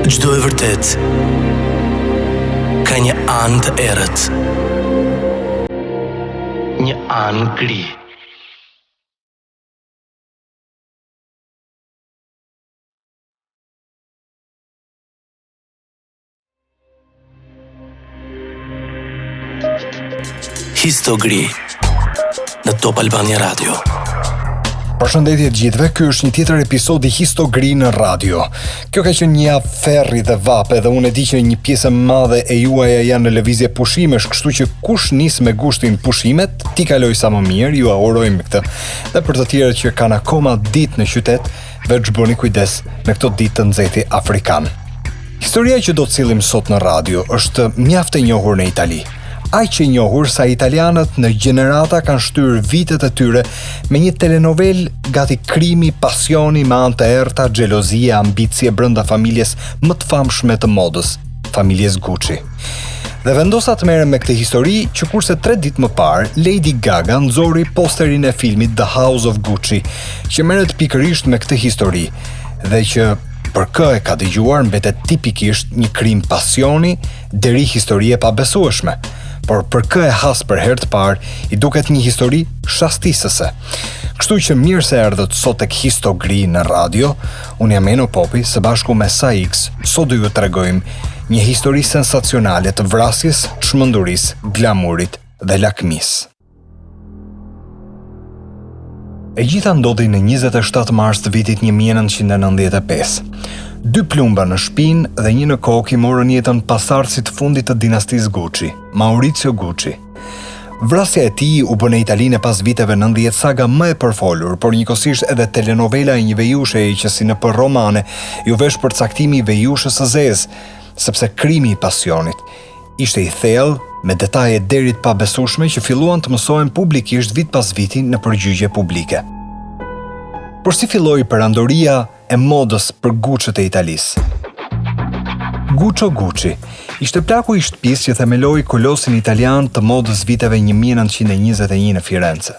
Çdo e vërtet ka një anë të errët, një anë gri. Histogri në Top Albania Radio. Përshëndetje gjithëve, ky është një tjetër episod i Histogri në radio. Kjo ka qenë një ferri dhe vape dhe unë e di që një pjesë e madhe e juaja janë në lëvizje pushimesh, kështu që kush nis me gushtin pushimet, ti kaloj sa më mirë, ju aurojmë këtë. Dhe për të tjerët që kanë akoma ditë në qytet, veç bëni kujdes me këto ditë të nxehti afrikan. Historia që do të sillim sot në radio është mjaft e njohur në Itali. Aq që njohur sa italianët në gjenerata kanë shtyr vitet e tyre me një telenovel gati krimi, pasioni me anë të errta, xhelozie, ambicie brenda familjes më të famshme të modës, familjes Gucci. Dhe vendosa të merrem me këtë histori që kurse 3 ditë më parë, Lady Gaga nxori posterin e filmit The House of Gucci, që merret pikërisht me këtë histori dhe që për kë e ka dëgjuar mbetet tipikisht një krim pasioni deri histori e pabesueshme. Por për kë e has për herë të parë, i duket një histori shastisëse. Kështu që mirë se erdhët sot tek Histogri në radio, unë jam Eno Popi, së bashku me Saix, sot do ju tregojmë një histori sensacionale të vrasjes, çmendurisë, glamurit dhe lakmisë. E gjitha ndodhi në 27 mars të vitit 1995. 2 plumba në shpinë dhe 1 në kokë i morën jetën pasardhësit të fundit të dinastisë Gucci, Maurizio Gucci. Vrasja e tij u bë në Italinë pas viteve 90 saga më e përfolur, por njëkohësisht edhe telenovela e një vejushe që si në romane ju vesh përcaktimi i vejushës së zezë, sepse krimi i pasionit ishte i thellë me detaje deri të pabesueshme që filluan të mësohen publikisht vit pas viti në përgjigje publike. Por si filloi perandoria e modës për Gucci të Italisë? Guccio Gucci ishte plaku i shtëpisë që themeloi kolosin italian të modës viteve 1921 në Firenze.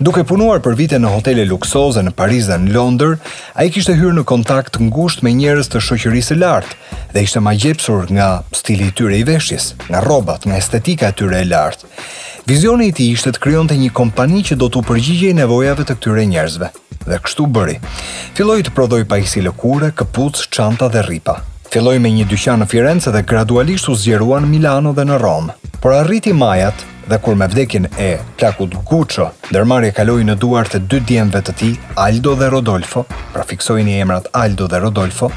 Duke punuar për vite në hotele luksoze në Paris dhe në Londër, ai kishte hyrë në kontakt ngushtë me njerëz të shoqërisë së lartë dhe ishte magjepsur nga stili i tyre i veshjes, nga rrobat, nga estetika e tyre e lartë. Vizioni i tij ishte të krijonte një kompani që do t'u përgjigjej nevojave të këtyre njerëzve. Dhe kështu bëri. Filloi të prodhoi pajisje lëkure, këpucë, çanta dhe rripa. Filloi me një dyqan në Firenze dhe gradualisht u zgjerua në Milano dhe në Romë. Por arriti majat dhe kur me vdekjen e plakut Guccio, ndërmarrja kaloi në duart e 2 djemve të tij, Aldo dhe Rodolfo, pra fiksojini emrat Aldo dhe Rodolfo,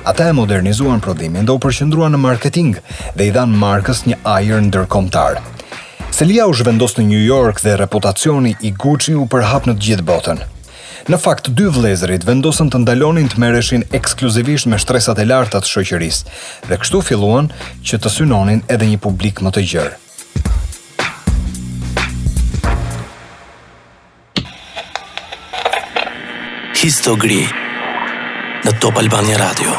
ata e modernizuan prodhimin dhe u përqendruan në marketing dhe i dhanë markës një ajër ndërkombëtar. Selia u zhvendos në New York dhe reputacioni i Gucci u përhap në të gjithë botën. Në fakt, 2 vëllezërit vendosën të ndalonin të merreshin ekskluzivisht me shtresat e larta të shoqërisë dhe kështu filluan që të synonin edhe një publik më të gjerë. Histogri në Top Albania Radio.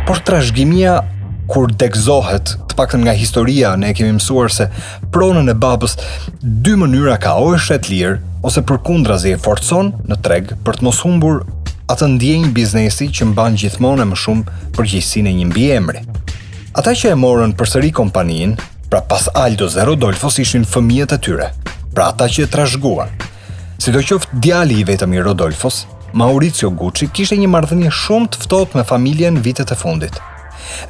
Por trashëgimia kur degëzohet, të paktën nga historia, ne kemi mësuar se pronën e babës 2 mënyra ka, o e shet lirë, ose përkundrazi e forcon në treg për të mos humbur atë ndjenjë biznesi që mban gjithmonë më shumë përgjegjësinë e një mbiemri. Ata që e morën përsëri kompaninë, pra pas Aldos dhe Rodolfos ishin fëmijët e tyre, pra ata që e trashëguan. Sidoqoftë djali i vetëm i Rodolfos, Maurizio Gucci, kishte një marrëdhënie shumë të ftohtë me familjen vitet e fundit.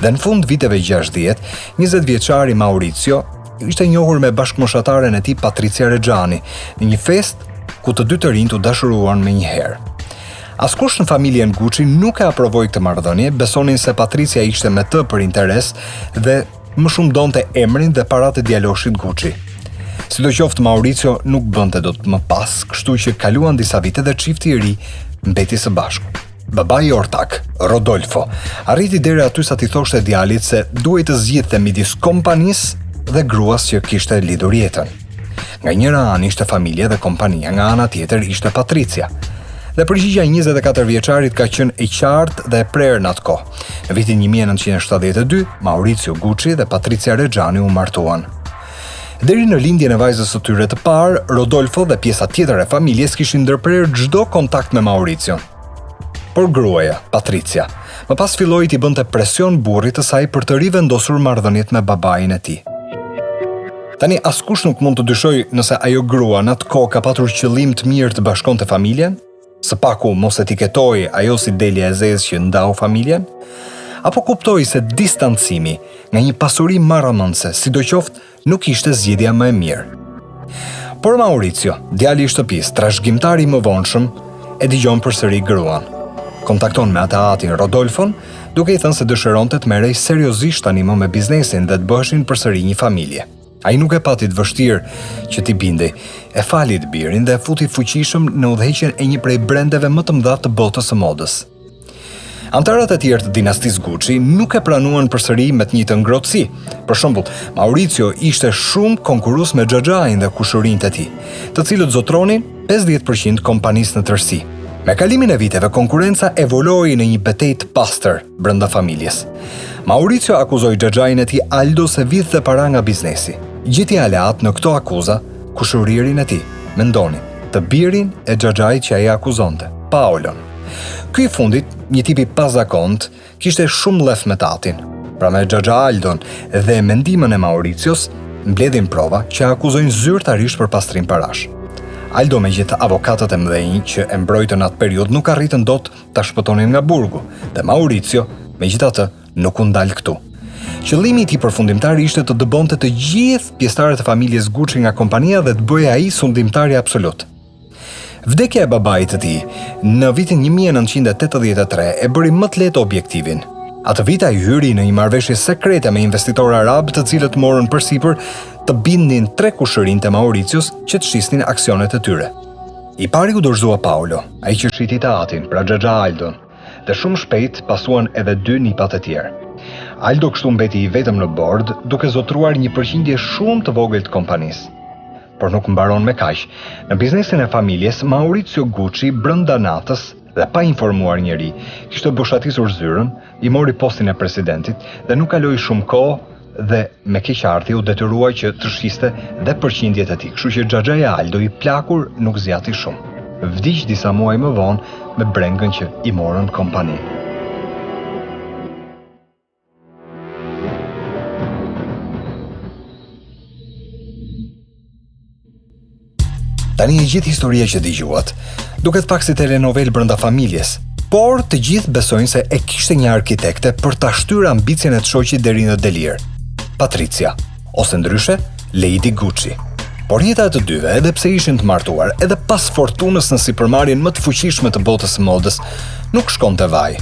Dhe në fund viteve 60, 20 vjeçari Maurizio ishte njohur me bashkëmoshataren e tij Patricia Reggiani në një fest ku të dy të rinjt u dashuruan me një herë. Askush në familjen Gucci nuk e aprovoi këtë marrëdhënie, besonin se Patricia ishte me të për interes dhe më shumë donte emrin dhe paratë e djaloshit Gucci. Sidoqoftë Maurizio nuk bënte dot më pas, kështu që kaluan disa vite dhe çifti i ri mbeti së bashku. Babai i ortak, Rodolfo, arriti deri aty sa t'i thoshte djalit se duhej të zgjidhte midis kompanisë dhe gruas që kishte lidhur jetën. Nga njëra anë ishte familja dhe kompania, nga ana tjetër ishte Patricia. Dhe përgjigja e 24 vjeçarit ka qenë e qartë dhe e prerë në atë kohë. Në vitin 1972, Maurizio Gucci dhe Patricia Reggiani u martuan. Deri në lindjen e vajzës së tyre të parë, Rodolfo dhe pjesa tjetër e familjes kishin ndërprerë çdo kontakt me Mauricion. Por gruaja, Patricia, më pas filloi t'i bënte presion burrit të saj për të rivendosur marrëdhëniet me babain e tij. Tani askush nuk mund të dyshoj nëse ajo grua në atë kohë ka patur qëllim të mirë të bashkonte familjen, së paku mos etiketoi ajo si delja e zezë që ndau familjen, apo kuptoi se distancimi nga një pasuri marrëmendse, sidoqoftë nuk ishte zgjedhja më e mirë. Por Mauricio, djali i shtëpisë, trashëgimtari i mëvonshëm, e dëgjon përsëri gruan. Kontakton me atë atin Rodolfon, duke i thënë se dëshironte të merrej seriozisht tani më me biznesin dhe të bëheshin përsëri një familje. Ai nuk e pati të vështirë që t'i bindej, e fali të birin dhe e futi fuqishëm në udhëheqjen e një prej brendeve më të mëdha të botës së modës. Antarët e tjerë të dinastisë Gucci nuk e pranuan përsëri me të njëjtën ngrohtësi. Për shembull, Mauricio ishte shumë konkurrues me xhaxhain dhe kushërinjtë e tij, të cilët zotronin 50% kompanisë në tërësi. Me kalimin e viteve, konkurenca evoloi në një betejë të pastër brenda familjes. Mauricio akuzoi xhaxhain e tij Aldo se vidhte para nga biznesi. Gjeti aleat në këto akuza kushëririn e tij, mendoni, të birin e xhaxhait që ai akuzonte, Paolon. Ky i fundit, një tip i pazakont, kishte shumë lef me tatin. Pra me xhaxha Aldon dhe mendimin e Mauricios, mbledhin prova që akuzojnë zyrtarisht për pastrim parash. Aldo me gjithë avokatët e mëdhenj që e mbrojtën atë periudhë nuk arritën dot ta shpëtonin nga burgu, dhe Mauricio, megjithatë, nuk u ndal këtu. Qëllimi i tij përfundimtar ishte të dëbonte të gjithë pjesëtarët e familjes Gucci nga kompania dhe të bëhej ai sundimtari absolut. Vdekja e babait të tij në vitin 1983 e bëri më të lehtë objektivin. Atë vit ai hyri në një marrëveshje sekrete me investitorë arab, të cilët morën përsipër të bindnin 3 kushërinj të Mauricios që të shisnin aksionet e tyre. I pari u dorëzua Paolo, ai që shiti të atin, pra xhaxha Aldon, dhe shumë shpejt pasuan edhe 2 nipat e tjerë. Aldo kështu mbeti i vetëm në bord, duke zotruar një përqindje shumë të vogël të kompanisë. Por nuk mbaron me kaq. Në biznesin e familjes, Mauricio Gucci brenda natës dhe pa informuar njeri, kishte boshatisur zyrën, i mori postin e presidentit dhe nuk kaloi shumë kohë dhe me keqardhje u detyrua që të shiste dhe përqindjet e tij, kështu që xhaxhaja Aldo i plakur nuk zgjati shumë. Vdiq disa muaj më vonë me brengën që i morën kompaninë. Tani e gjithë historia që dëgjuat duket pak si telenovel brenda familjes, por të gjithë besojnë se e kishte një arkitekte për ta shtyrë ambicien e të shoqit deri në delir, Patricia, ose ndryshe Lady Gucci. Por jeta e të dyve, edhe pse ishin të martuar, edhe pas fortunës në sipërmarrjen më të fuqishme të botës së modës, nuk shkonte vaj.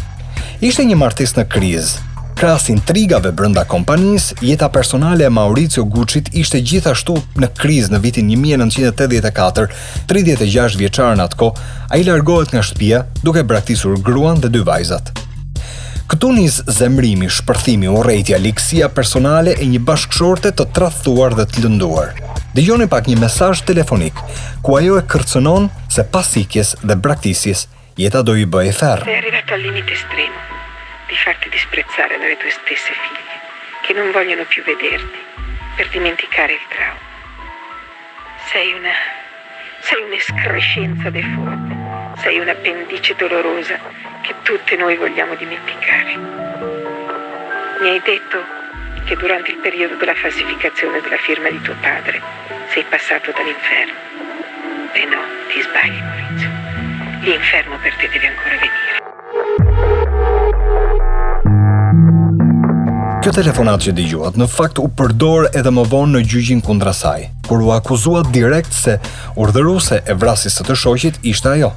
Ishte një martesë në krizë. Krahas intrigave brenda kompanisë, jeta personale e Mauricio Gucci ishte gjithashtu në krizë. Në vitin 1984, 36 vjeçar në atë kohë, ai largohet nga shtëpia duke braktisur gruan dhe 2 vajzat. Këtu nis zemrimi, shpërthimi, urrejtja, ligësia personale e një bashkëshorte të tradhtuar dhe të lënduar. Dëgjoni pak një mesazh telefonik ku ajo e kërcënon se pas ikjes dhe braktisjes jeta do i bëjë ferr. Sei arrivato al limite estremo di farti disprezzare dalle tue stesse figlie, che non vogliono più vederti, per dimenticare il trauma. Sei un'escrescenza deforme, sei un'appendice dolorosa che tutte noi vogliamo dimenticare. Mi hai detto che durante il periodo della falsificazione della firma di tuo padre sei passato dall'inferno. E no, ti sbagli, Maurizio. L'inferno per te deve ancora venire. Kjo telefonat që dëgjuat në fakt u përdor edhe më vonë në gjyqin kundra saj, kur u akuzua direkt se urdhëruese e vrasjes së të shoqit ishte ajo.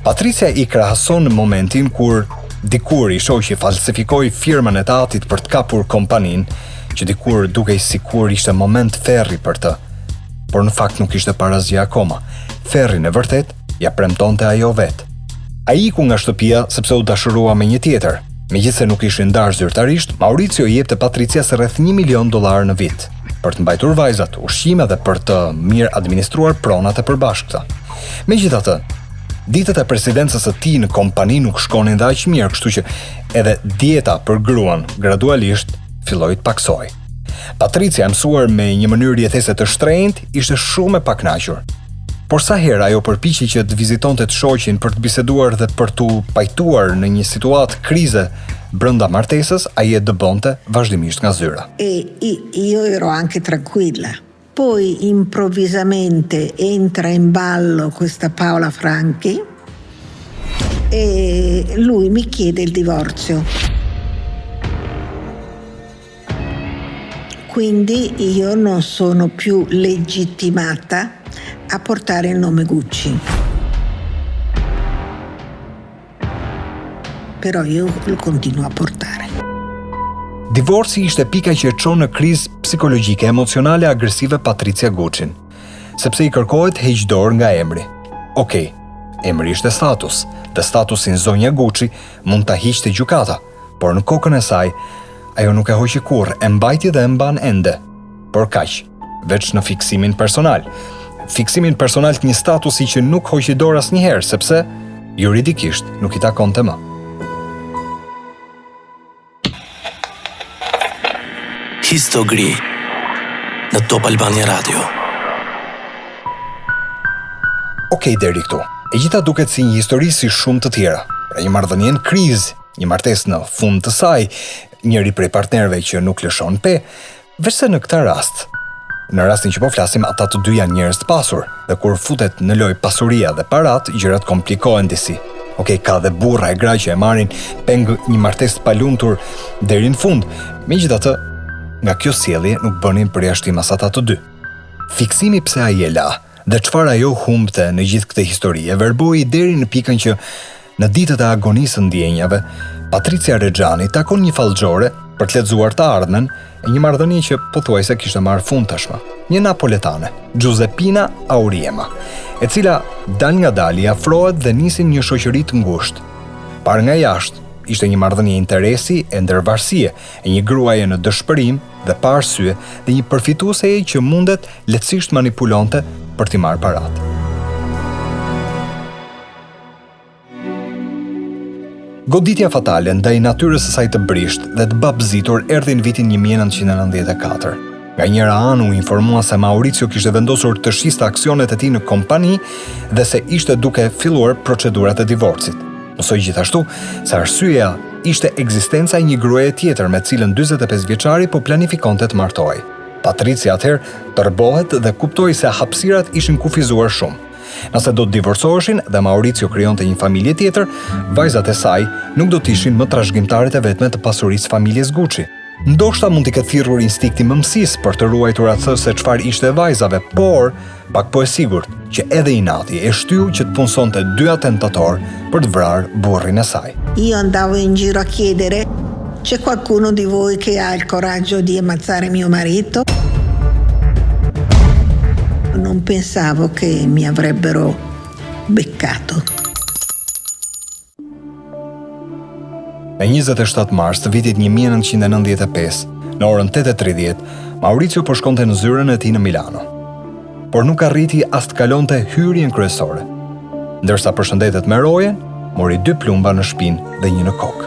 Patricia i krahason momentin kur dikur i shoqi falsifikoi firmën e të atit për të kapur kompaninë, që dikur dukej sikur ishte moment ferri për të, por në fakt nuk ishte parazgje akoma. Ferrin e vërtet ja premtonte ajo vetë. Ai iku nga shtëpia sepse u dashurua me një tjetër. Megjithse nuk ishin ndarë zyrtarisht, Mauricio i jepte Patricia se rreth $1 milion në vit, për të mbajtur vajzat, ushqime dhe për të mirë administruar pronat e përbashkëta. Megjithatë, ditët e presidencës së tij në kompani nuk shkonin dhe aq mirë, kështu që edhe dieta për gruan gradualisht filloi të paksoj. Patricia, mësuar me një mënyrë jetese të shtrenjtë, ishte shumë e pakënaqur. Por sa herë ajo përpiqej që të vizitonte të shoqin për të biseduar dhe për t'u pajtuar në një situatë krize brenda martesës, ai e dëbonte vazhdimisht nga zyra. Io ero anche tranquilla. Poi improvvisamente entra in ballo questa Paola Franchi e lui mi chiede il divorzio. Quindi io non sono più legittimata a portare il nome Gucci. Però io lo continuo a portare. Divorci ishte pika që e çon në krizë psikologjike emocionale agresive Patricia Guccin, sepse i kërkohet heqdor nga emri. Okej, emri ishte status, dhe statusin zonja Gucci mund ta hiqte gjykata, por në kokën e saj, ajo nuk e hoqi kurrë, e mbajti dhe e mban ende. Por kaq, veç në fiksimin personal. Fiksimin personal të një statusi që nuk hoqi dorë asnjëherë, sepse juridikisht nuk i takonte më. Histogri në Top Albania Radio. Okej, deri këtu. E gjitha duket si një histori si shumë të tjera. Pra një marrëdhënie në krizë, një martesë në fund të saj, njëri prej partnerëve që nuk lëshon pe, veçse në këtë rast. Në rastin që po flasim, ata të dy janë njerëz të pasur, dhe kur futet në lojë pasuria dhe parat, gjërat komplikohen disi. Okej, ka dhe burra e gra që e marrin peng një martesë të palumtur deri në fund. Megjithatë, nga kjo sjellje nuk bënin përjashtim as ata të dy. Fiksimi pse ai e la dhe çfarë ajo humbte në gjithë këtë histori e verboi deri në pikën që në ditët e agonisë së ndjenjave, Patricia Rexhani takon një fallxhore për të lexuar të ardhmen e një marrëdhënie që pothuajse kishte marrë fund tashmë. Një napoletane, Giuseppina Auriema, e cila dal nga dal i afrohet dhe nisin një shoqëri të ngushtë. Parë nga jashtë, ishte një marrëdhënie interesi e ndërvarësie, e një gruaje në dëshpërim dhe pa arsye dhe një përfituese që mundet lehtësisht manipulonte për t'i marrë paratë. Goditja fatale ndaj natyrës së saj të brisht dhe të babëzitur erdhi në vitin 1994. Nga njëra anë u informua se Mauricio kishte vendosur të shiste aksionet e tij në kompani dhe se ishte duke filluar procedurat e divorcit. Mësoj gjithashtu se arsyeja ishte ekzistenca e një gruaje tjetër me cilën 45 vjeçari po planifikonte të martohej. Patricia atëherë tërbohet dhe kuptoi se hapësirat ishin kufizuar shumë. Nëse do të divorcoheshin dhe Mauricio krijonte një familje tjetër, vajzat e saj nuk do të ishin më trashëgimtarët e vetme të pasurisë familjes Gucci. Ndoshta mund t'i ketë thirrur instinkti mëmësisë për të ruajtur atë se çfarë ishte e vajzave, por pak po e sigurt që edhe inati e shtyu që të punsonte dy attentator për të vrarë burrin e saj. Io andavo in giro a chiedere: c'è qualcuno di voi che ha il coraggio di ammazzare mio marito? Non pensavo che mi avrebbero beccato. Në 27 mars të vitit 1995, në orën 8:30, Mauricio po shkonte në zyrën e tij në Milano. Por nuk arriti as të kalonte hyrjen kryesore. Ndërsa përshëndetet me rojen, mori 2 plumba në shpinë dhe 1 në kokë.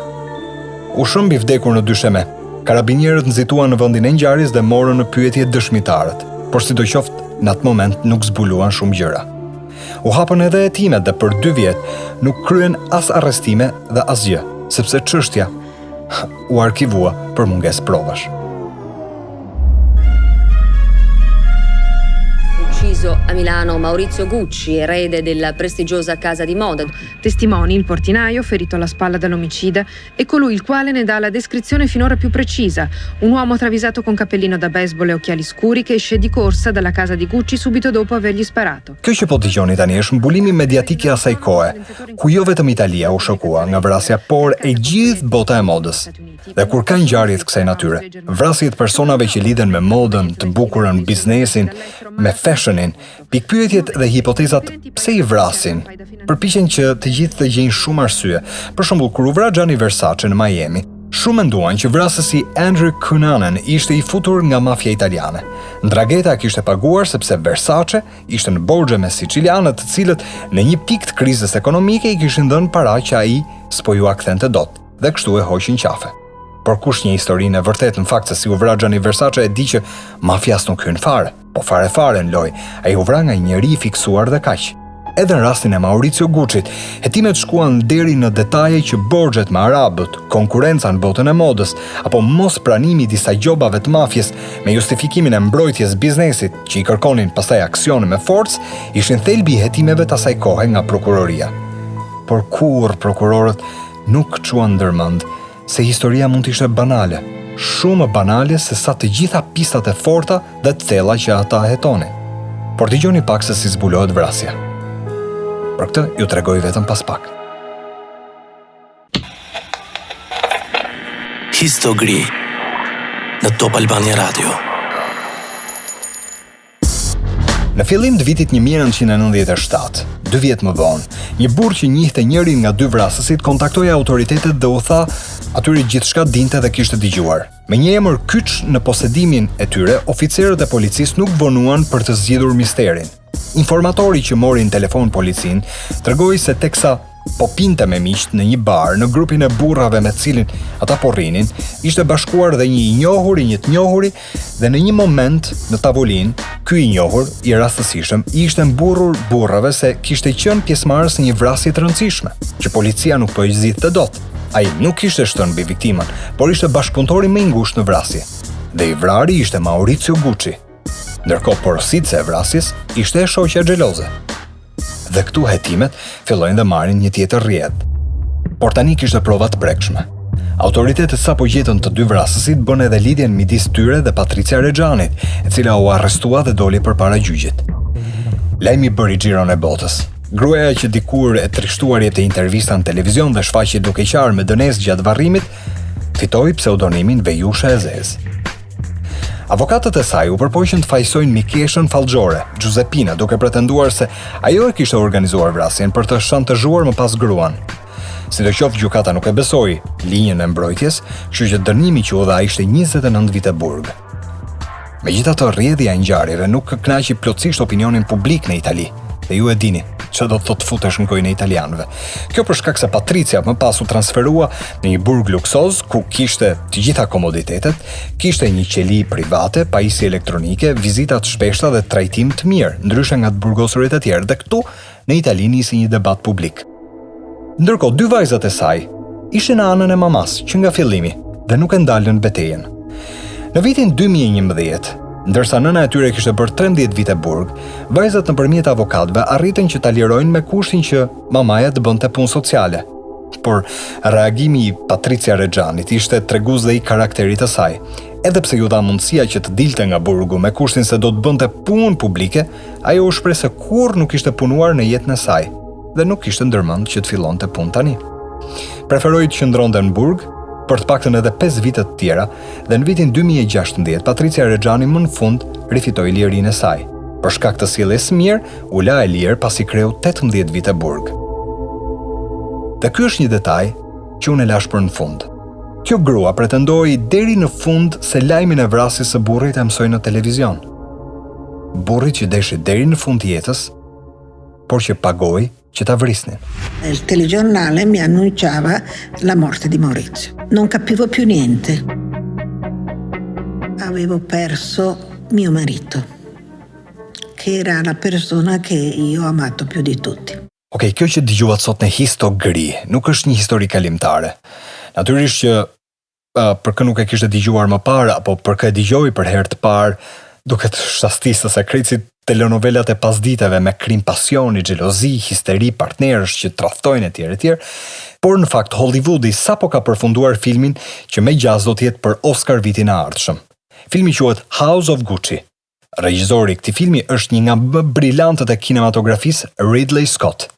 U shëmbi vdekur në dysheme. Karabinierët nxituan në vendin e ngjarjes dhe morën në pyetje dëshmitarët, por sidoqoftë në atë moment nuk zbuluan shumë gjëra. U hapën edhe hetimet dhe për 2 vjet nuk kryen as arrestime dhe asgjë, sepse çështja u arkivua për mungesë provash. Ucciso a Milano Maurizio Gucci, erede della prestigiosa casa di moda. Testimoni il portinaio ferito alla spalla dall'omicida e colui il quale ne dà la descrizione finora più precisa, un uomo travisato con cappellino da baseball e occhiali scuri che esce di corsa dalla casa di Gucci subito dopo avergli sparato. Kjo që po dëgjoni tani është mbulimi mediatik i asaj kohe, ku jo vetëm Italia u shokua nga vrasja, por e gjithë bota e modës. Dhe kur ka ngjarje të kësaj natyre, vrasjet personave që lidhen me modën, të bukurën, biznesin, me fashionin, pikpyetjet dhe hipotezat pse i vrasin, përpiqen që të gjithë të gjejnë shumë arsye. Për shembull, kur u vra Gianni Versace në Miami, shumë menduan që vrasësi Andrew Cunanan ishte i futur nga mafia italiane. Ndragheta kishte paguar sepse Versace ishte në borxhe me sicilianët, të cilët në një pikë të krizës ekonomike i kishin dhënë para që ai s'po ju akthente dot, dhe kështu e hoqin qafe. Por kush një historinë e vërtet në fakt se si u vra Gianni Versace e di që mafjas nuk hyn fare, po fare në loj, ai u vra nga një njeri i fiksuar dhe kaq. Edhe në rastin e Maurizio Gucci't, hetimet shkuan deri në detaje që borxhet me arabët, konkurenca në botën e modës, apo mos pranimi i disa gjobave të mafjes me justifikimin e mbrojtjes biznesit që i kërkonin pastaj aksione me forcë, ishin thelbi i hetimeve të asaj kohe nga prokuroria. Por kur prokurorët nuk quan ndërmend se historia mund të ishte banale, shumë banale se sa të gjitha pistat e forta dhe të thella që ata hetonin. Por dëgjoni pak se si zbulohet vrasja. Për këtë ju tregoj vetëm pas pak. Histogri në Top Albania Radio. Në fillim të vitit 1997, 2 vjet më vonë, një burr që njihte njërin nga 2 vrasësit kontaktoi autoritetet dhe u tha atyre gjithçka dinte dhe kishte dëgjuar. Me një emër kyç në posedimin e tyre, oficerët e policisë nuk vonuan për të zgjidhur misterin. Informatori që mori në telefon policin tregoi se teksa po pinte me miqt në një bar në grupin e burrave me cilin ata po rrinin, ishte bashkuar dhe një i njohur, një të njohuri, dhe në një moment në tavolinë, ky i njohur i rastësishëm ishte mburrur burrave se kishte qenë pjesëmarrës në një vrasje të rëndësishme, që policia nuk po i zgjidhte dot. Ai nuk ishte shtënë mbi viktimën, por ishte bashkëpunëtori më i ngushtë në vrasje. Dhe i vrari ishte Maurizio Gucci. Ndërkohë porositëse e vrasjes ishte e shoqja xheloze. Dhe këtu hetimet fillojnë dhe marrin një tjetër rrjedh. Por tani kishte prova të brekshme. Autoritetet sapo gjetën të 2 vrasësit bën edhe lidhjen midis tyre dhe Patricia Reggianit, e cila u arrestua dhe doli përpara gjyqit. Lajmi bëri xhiron e botës. Gruaja që dikur e trishtuar jepte intervista në televizion dhe shfaqej duke qarë me dënesë gjatë varrimit, fitoi pseudonimin Vejusha e Zezë. Avokatët e saj u përpoqën të fajsojnë mikeshën fallxore, Giuseppina, duke pretenduar se ajo e kishte organizuar vrasjen për të shantazhuar më pas gruan. Sidoqoftë gjykata nuk e besoi linjën e mbrojtjes, kështu që dënimi që u dha ishte 29 vite burg. Megjithatë, rrjedhja e ngjarjeve nuk kënaqi plotësisht opinionin publik në Itali, dhe ju e dini që do të thotë futesh në gojën e italianëve. Kjo për shkak se Patricia më pas u transferua në një burg luksoz ku kishte të gjitha komoditetet, kishte një qeli private, pajisje elektronike, vizita të shpeshta dhe trajtim të mirë, ndryshe nga të burgosurit e tjerë, dhe këtu në Itali nisi një debat publik. Ndërkohë 2 vajzat e saj ishin në anën e mamas që nga fillimi dhe nuk e ndalën betejën. Në vitin 2011, ndërsa nëna e tyre kishte bërë 13 vite burg, vajzat nëpërmjet avokatëve arritën që ta lirojnë me kushtin që mamaja të bënte punë sociale. Por reagimi i Patricia Reggianit ishte tregues dhe i karakterit të saj. Edhe pse ju dha mundësia që të dilte nga burgu me kushtin se do të bënte punë publike, ajo u shpreh se kurrë nuk ishte punuar në jetën e saj dhe nuk kishte ndërmend që të fillonte punë tani. Preferoi të qëndronte në burg për të paktën edhe 5 vite të tjera, dhe në vitin 2016 Patricia Reggiani më në fund rifitoi lirinë e saj. Për shkak të sjelljes së mirë, u la e lirë pasi kreu 18 vite burg. Dhe ky është një detaj që unë e lash për në fund. Kjo grua pretendoi deri në fund se lajmin e vrasjes së burrit e mësoi në televizion. Burri që deshi deri në fund të jetës, por që pagoi që ta vrisnin. Il telegiornale mi annunciava la morte di Maurizio. Non capivo più niente. Avevo perso mio marito, che era la persona che io ho amato più di tutti. Okej, kjo që dëgjuat sot në Histogri nuk është një histori kalimtare. Natyrisht që për kë nuk e kishte dëgjuar më parë apo për kë e dëgjoi për herë të parë, duket shtastisë se krejtësit telenovelat e pasditeve me krim pasioni, xhelozi, histeri, partnerësh që tradhtojnë etj. Por në fakt Hollywoodi sapo ka përfunduar filmin që me gjaz do të jetë për Oscar vitin e ardhshëm. Filmi quhet House of Gucci. Regjizori i këtij filmi është një nga më brillantët e kinematografisë, Ridley Scott.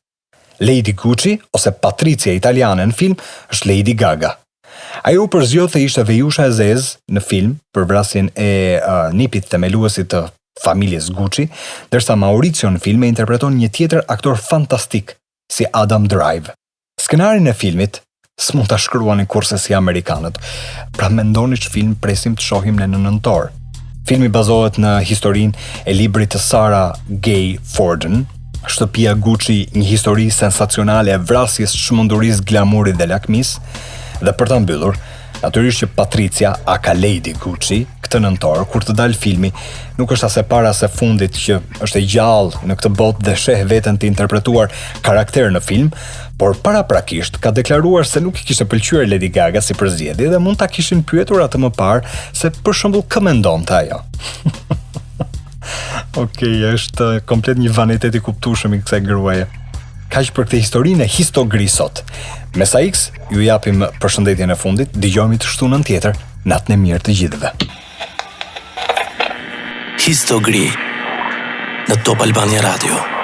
Lady Gucci ose Patricia italiane në film është Lady Gaga. Ajo përzjodh se ishte Vejusha e Zezë në film për vrasjen e nipit themeluesit të familjes Gucci, ndërsa Maurizio në film e interpreton një tjetër aktor fantastik si Adam Drive. Skenarin e filmit s'mund ta shkruani kurse si amerikanët. Pra mendoni që film presim të shohim në nëntor. Filmi bazohet në historinë e librit të Sarah Gay Forden, Shtëpia Gucci, një histori sensacionale e vrasjes, çmendurisë, glamurit dhe lakmisë, dhe për ta mbyllur, Natyrisht që Patricia, aka Lady Gucci, këtë nëntor, kur të dalë filmi, nuk është as e para as e fundit që është e gjallë në këtë botë dhe sheh veten të interpretuar karakter në film, por paraprakisht ka deklaruar se nuk i kishte pëlqyer Lady Gaga si përzgjedhje dhe mund ta kishin pyetur atë më parë se për shembull kë mendonte ajo. Okej, është komplet një vanitet i kuptueshëm i kësaj gruaje. Kaq për këtë historinë e Histogri sot. Me sa X, ju japim përshëndetjen e fundit, dëgjojmë të shtunën tjetër, natën e mirë të gjithëve. Histogri në Top Albania Radio.